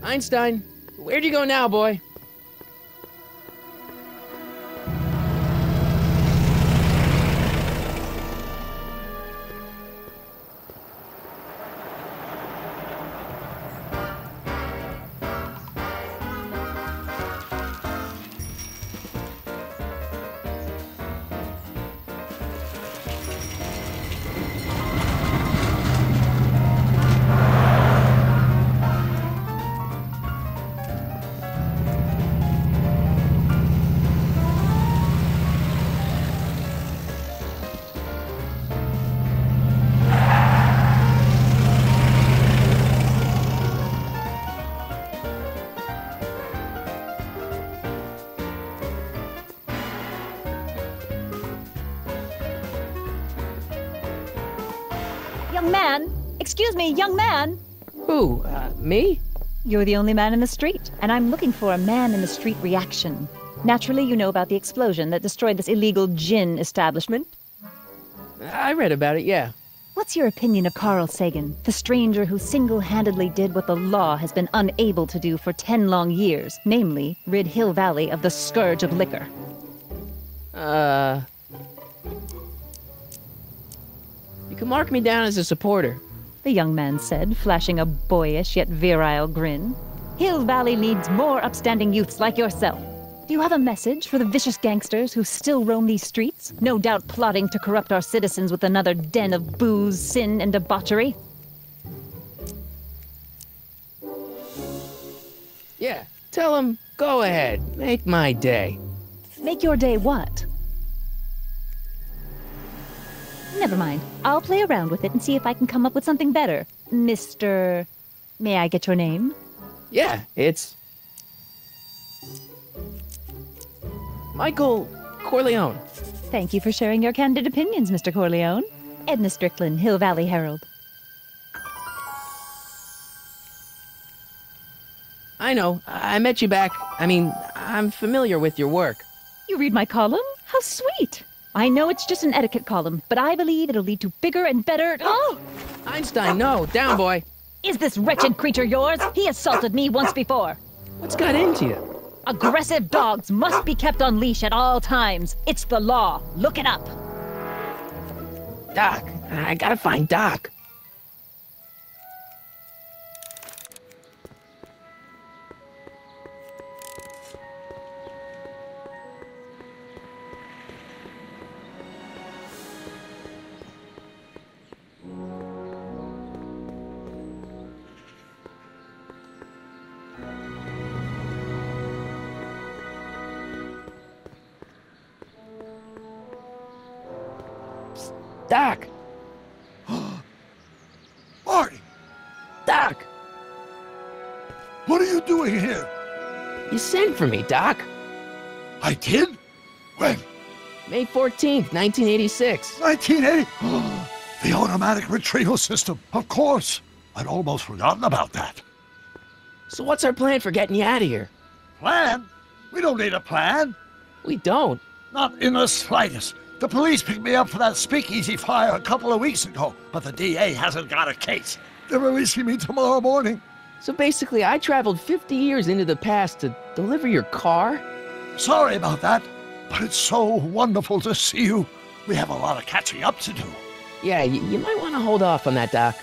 Einstein, where'd you go now, boy? Young man! Excuse me, young man! Who, me? You're the only man in the street, and I'm looking for a man-in-the-street reaction. Naturally, you know about the explosion that destroyed this illegal gin establishment. I read about it, yeah. What's your opinion of Carl Sagan, the stranger who single-handedly did what the law has been unable to do for 10 long years, namely, rid Hill Valley of the scourge of liquor? You can mark me down as a supporter. The young man said, flashing a boyish yet virile grin. Hill Valley needs more upstanding youths like yourself. Do you have a message for the vicious gangsters who still roam these streets, no doubt plotting to corrupt our citizens with another den of booze, sin, and debauchery? Yeah, tell him, go ahead, make my day. Make your day what? Never mind. I'll play around with it and see if I can come up with something better. Mr... May I get your name? Yeah, it's... Michael Corleone. Thank you for sharing your candid opinions, Mr. Corleone. Edna Strickland, Hill Valley Herald. I know, I met you back. I'm familiar with your work. You read my column? How sweet! I know it's just an etiquette column, but I believe it'll lead to bigger and better... Oh! Einstein, no, down, boy. Is this wretched creature yours? He assaulted me once before. What's got into you? Aggressive dogs must be kept on leash at all times. It's the law. Look it up. Doc, I gotta find Doc. Doc! Marty! Doc! What are you doing here? You sent for me, Doc. I did? When? May 14th, 1986. 1980? The automatic retrieval system, of course. I'd almost forgotten about that. So what's our plan for getting you out of here? Plan? We don't need a plan. We don't. Not in the slightest. The police picked me up for that speakeasy fire a couple of weeks ago, but the DA hasn't got a case. They're releasing me tomorrow morning. So basically, I traveled 50 years into the past to deliver your car? Sorry about that, but it's so wonderful to see you. We have a lot of catching up to do. Yeah, you might want to hold off on that, Doc.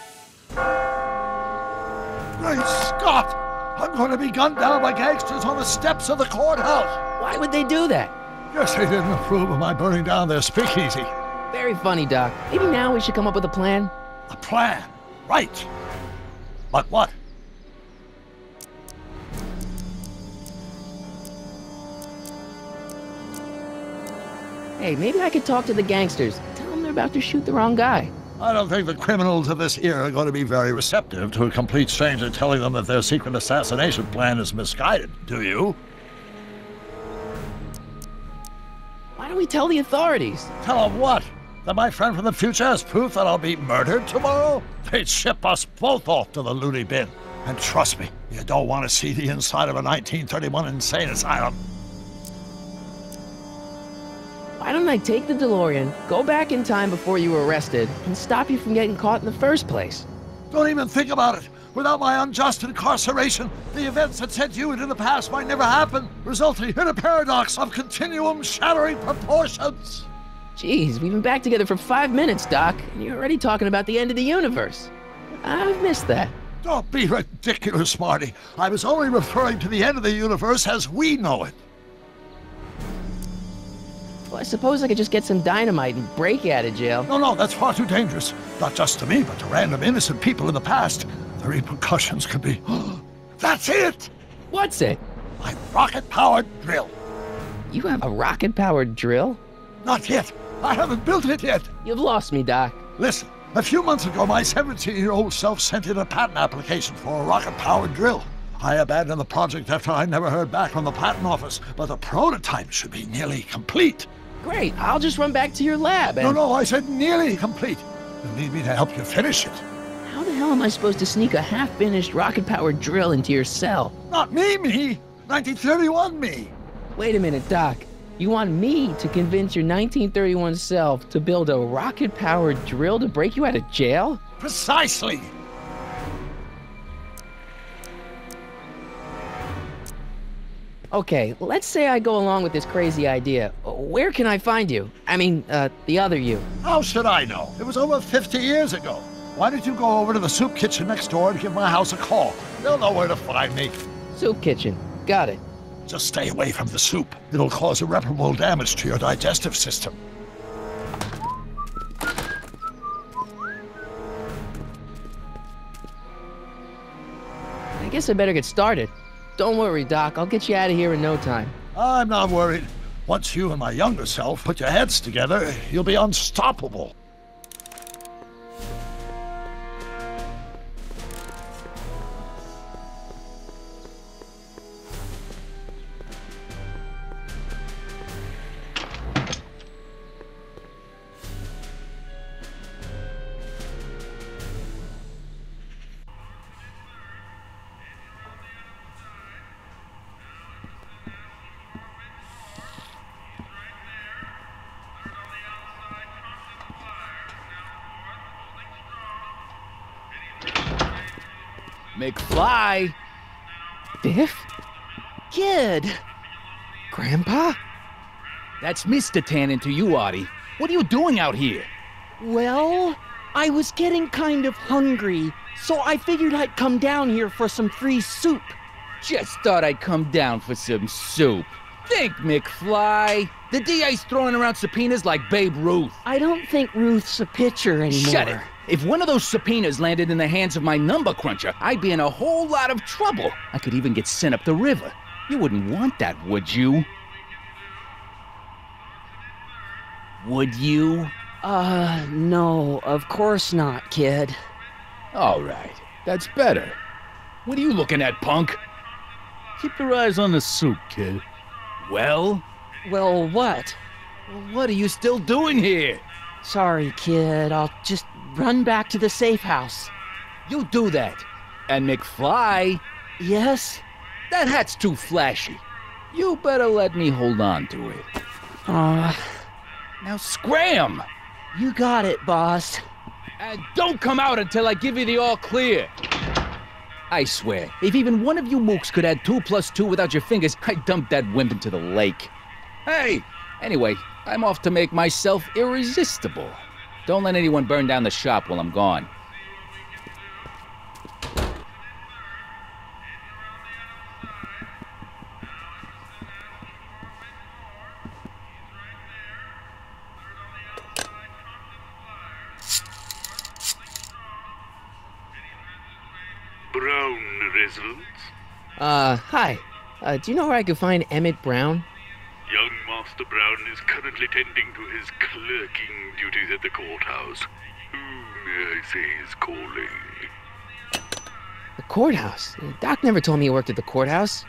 Great Scott! I'm going to be gunned down by gangsters on the steps of the courthouse. Why would they do that? Guess they didn't approve of my burning down their speakeasy. Very funny, Doc. Maybe now we should come up with a plan? A plan? Right. But what? Hey, maybe I could talk to the gangsters. Tell them they're about to shoot the wrong guy. I don't think the criminals of this era are going to be very receptive to a complete stranger telling them that their secret assassination plan is misguided, do you? Why don't we tell the authorities? Tell them what? That my friend from the future has proof that I'll be murdered tomorrow? They'd ship us both off to the loony bin. And trust me, you don't want to see the inside of a 1931 insane asylum. Why don't I take the DeLorean, go back in time before you were arrested, and stop you from getting caught in the first place? Don't even think about it. Without my unjust incarceration, the events that sent you into the past might never happen, resulting in a paradox of continuum-shattering proportions. Jeez, we've been back together for 5 minutes, Doc, and you're already talking about the end of the universe. I've missed that. Don't be ridiculous, Marty. I was only referring to the end of the universe as we know it. Well, I suppose I could just get some dynamite and break out of jail. No, that's far too dangerous. Not just to me, but to random innocent people in the past. The repercussions could be... That's it! What's it? My rocket-powered drill. You have a rocket-powered drill? Not yet. I haven't built it yet. You've lost me, Doc. Listen, a few months ago, my 17-year-old self sent in a patent application for a rocket-powered drill. I abandoned the project after I never heard back from the patent office, but the prototype should be nearly complete. Great, I'll just run back to your lab and... No, I said nearly complete. You'll need me to help you finish it. How the hell am I supposed to sneak a half-finished rocket-powered drill into your cell? Not me. 1931 me. Wait a minute, Doc. You want me to convince your 1931 self to build a rocket-powered drill to break you out of jail? Precisely. Okay, let's say I go along with this crazy idea. Where can I find you? I mean, the other you. How should I know? It was over 50 years ago. Why don't you go over to the soup kitchen next door and give my house a call? They'll know where to find me. Soup kitchen. Got it. Just stay away from the soup. It'll cause irreparable damage to your digestive system. I guess I better get started. Don't worry, Doc. I'll get you out of here in no time. I'm not worried. Once you and my younger self put your heads together, you'll be unstoppable. McFly! Biff? Kid! Grandpa? That's Mr. Tannen to you, Artie. What are you doing out here? Well, I was getting kind of hungry, so I figured I'd come down here for some free soup. Just thought I'd come down for some soup. Think, McFly. The DA's throwing around subpoenas like Babe Ruth. I don't think Ruth's a pitcher anymore. Shut it. If one of those subpoenas landed in the hands of my number cruncher, I'd be in a whole lot of trouble. I could even get sent up the river. You wouldn't want that, would you? Would you? No, of course not, kid. All right, that's better. What are you looking at, punk? Keep your eyes on the soup, kid. Well, What? what are you still doing here? Sorry, kid. I'll just run back to the safe house. You do that. And McFly, Yes? that hat's too flashy. You better let me hold on to it. Now scram! You got it, boss. And don't come out until I give you the all clear. I swear, if even one of you mooks could add 2 + 2 without your fingers, I'd dump that wimp into the lake. Hey! Anyway, I'm off to make myself irresistible. Don't let anyone burn down the shop while I'm gone. Brown residents? Hi. Do you know where I could find Emmett Brown? Young Master Brown is currently tending to his clerking duties at the courthouse. Who, may I say, is calling? The courthouse? Doc never told me he worked at the courthouse.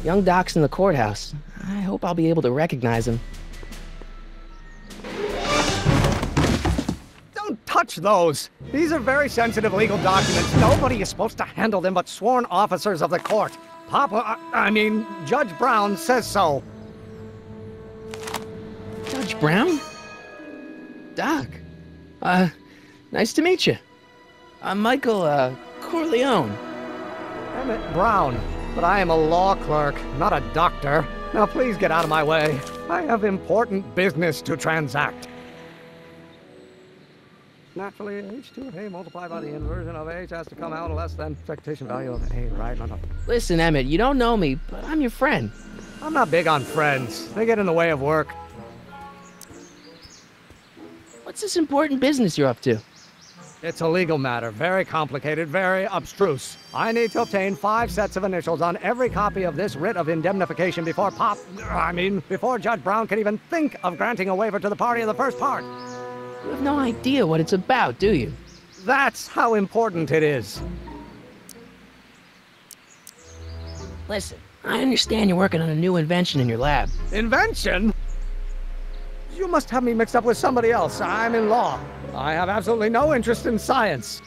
Young Doc's in the courthouse. I hope I'll be able to recognize him. Don't touch those! These are very sensitive legal documents. Nobody is supposed to handle them but sworn officers of the court. Judge Brown says so. Judge Brown? Doc. Nice to meet you. I'm Michael, Corleone. Emmett Brown. But I am a law clerk, not a doctor. Now please get out of my way. I have important business to transact. Naturally, h2 of A multiplied by the inversion of H has to come out less than expectation value of A, right? No. Listen, Emmett, you don't know me, but I'm your friend. I'm not big on friends. They get in the way of work. What's this important business you're up to? It's a legal matter, very complicated, very abstruse. I need to obtain 5 sets of initials on every copy of this writ of indemnification before Judge Brown can even think of granting a waiver to the party of the first part. You have no idea what it's about, do you? That's how important it is. Listen, I understand you're working on a new invention in your lab. Invention? You must have me mixed up with somebody else. I'm in law. I have absolutely no interest in science.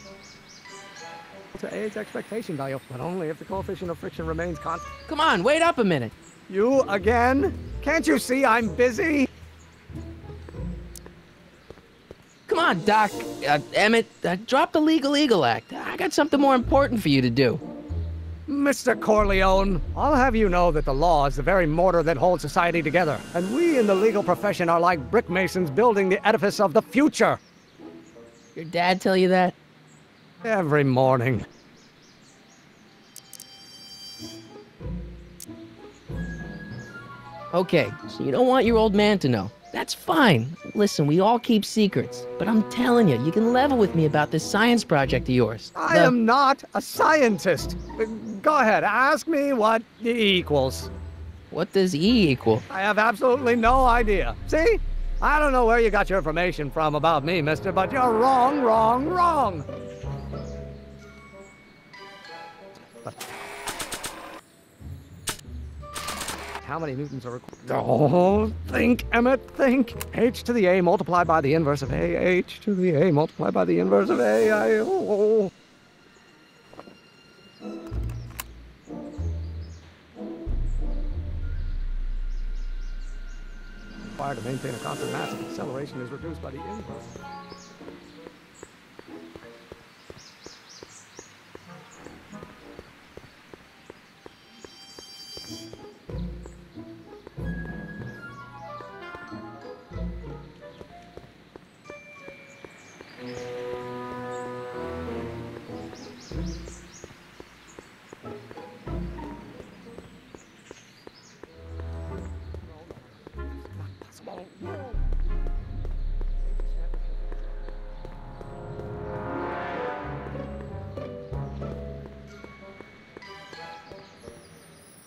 To A's expectation value, but only if the coefficient of friction remains constant. Come on, wait up a minute. You again? Can't you see I'm busy? Come on, Doc. Emmett, drop the Legal Eagle Act. I got something more important for you to do. Mr. Corleone, I'll have you know that the law is the very mortar that holds society together, and we in the legal profession are like brick masons building the edifice of the future. Your dad tell you that? Every morning. Okay, so you don't want your old man to know. That's fine. Listen, we all keep secrets, but I'm telling you, you can level with me about this science project of yours. I am not a scientist. Go ahead, ask me what E equals. What does E equal? I have absolutely no idea. See? I don't know where you got your information from about me, mister, but you're wrong, wrong, wrong. How many newtons are required? Oh, think, Emmett, think. H to the A multiplied by the inverse of A. H to the A multiplied by the inverse of A. Required to maintain a constant mass if acceleration is reduced by the inverse.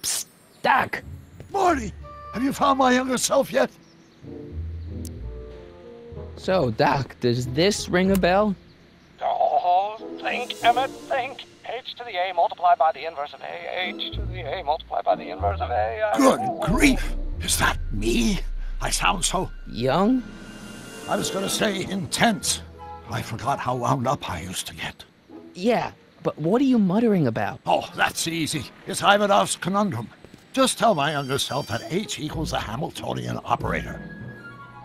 Psst, Doc! Marty, have you found my younger self yet? So, Doc, does this ring a bell? Oh, think, Emmett, think. H to the A multiplied by the inverse of A. H to the A multiplied by the inverse of A. Good grief! Is that me? I sound so... Young? I was gonna say intense. I forgot how wound up I used to get. Yeah, but what are you muttering about? Oh, that's easy. It's Ivanov's conundrum. Just tell my younger self that H equals a Hamiltonian operator.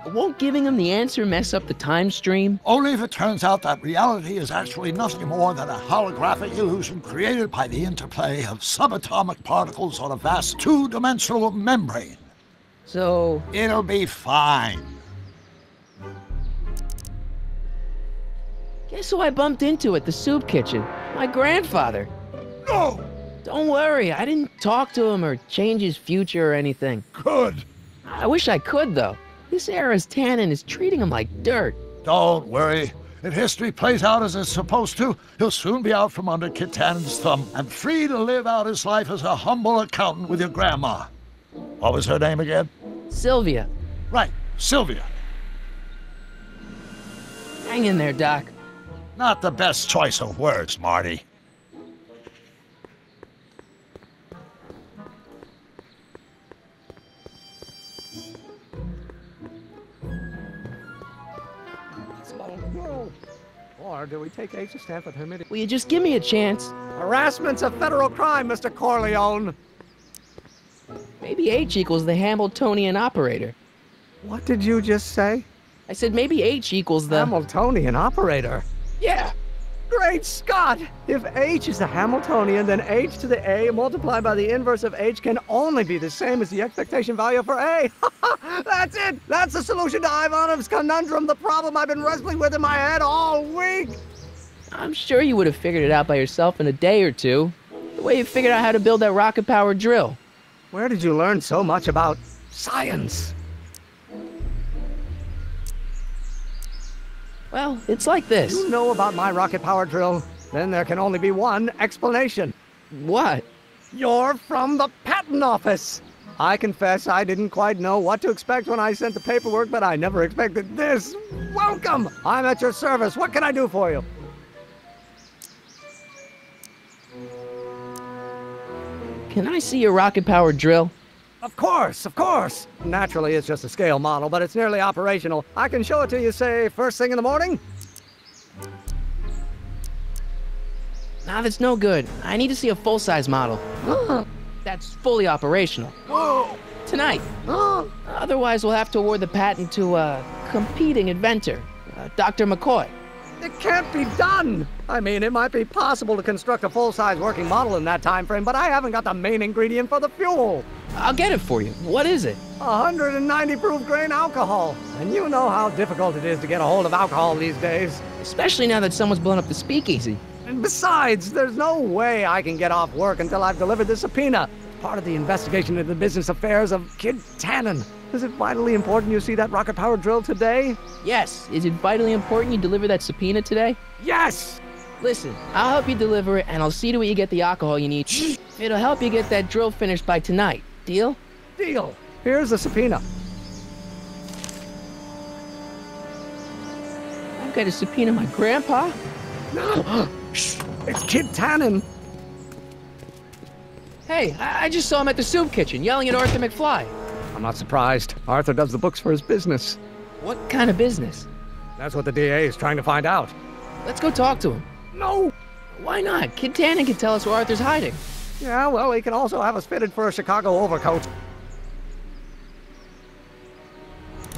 Won't giving him the answer mess up the time stream? Only if it turns out that reality is actually nothing more than a holographic illusion created by the interplay of subatomic particles on a vast two-dimensional membrane. So... It'll be fine. Guess who I bumped into at the soup kitchen? My grandfather. No! Don't worry, I didn't talk to him or change his future or anything. Good. I wish I could, though. This era's Tannen is treating him like dirt. Don't worry. If history plays out as it's supposed to, he'll soon be out from under Kit Tannen's thumb and free to live out his life as a humble accountant with your grandma. What was her name again? Sylvia. Right, Sylvia. Hang in there, Doc. Not the best choice of words, Marty. do we take H to stand for Hermit? Will you just give me a chance? Harassment's a federal crime, Mr. Corleone. Maybe H equals the Hamiltonian operator. What did you just say? I said maybe H equals the... Hamiltonian operator. Yeah! Great Scott! If H is the Hamiltonian, then H to the A multiplied by the inverse of H can only be the same as the expectation value for A. That's it! That's the solution to Ivanov's conundrum, the problem I've been wrestling with in my head all week! I'm sure you would have figured it out by yourself in a day or two. The way you figured out how to build that rocket-powered drill. Where did you learn so much about science? Well, it's like this. You know about my rocket power drill? Then there can only be one explanation. What? You're from the patent office! I confess I didn't quite know what to expect when I sent the paperwork, but I never expected this. Welcome! I'm at your service. What can I do for you? Can I see your rocket-powered drill? Of course, of course. Naturally, it's just a scale model, but it's nearly operational. I can show it to you, say, first thing in the morning? Nah, that's no good. I need to see a full-size model. That's fully operational. Tonight. Otherwise, we'll have to award the patent to a competing inventor, Dr. McCoy. It can't be done! I mean, it might be possible to construct a full-size working model in that time frame, but I haven't got the main ingredient for the fuel. I'll get it for you. What is it? 190 proof grain alcohol. And you know how difficult it is to get a hold of alcohol these days. Especially now that someone's blown up the speakeasy. And besides, there's no way I can get off work until I've delivered the subpoena. It's part of the investigation into the business affairs of Kid Tannen. Is it vitally important you see that rocket-powered drill today? Yes. Is it vitally important you deliver that subpoena today? Yes! Listen, I'll help you deliver it, and I'll see to it you get the alcohol you need. It'll help you get that drill finished by tonight. Deal? Deal. Here's the subpoena. I've got to subpoena my grandpa? It's Kid Tannen. Hey, I just saw him at the soup kitchen, yelling at Arthur McFly. I'm not surprised. Arthur does the books for his business. What kind of business? That's what the DA is trying to find out. Let's go talk to him. No! Why not? Kid Tannen can tell us where Arthur's hiding. Yeah, well, he can also have us fitted for a Chicago overcoat.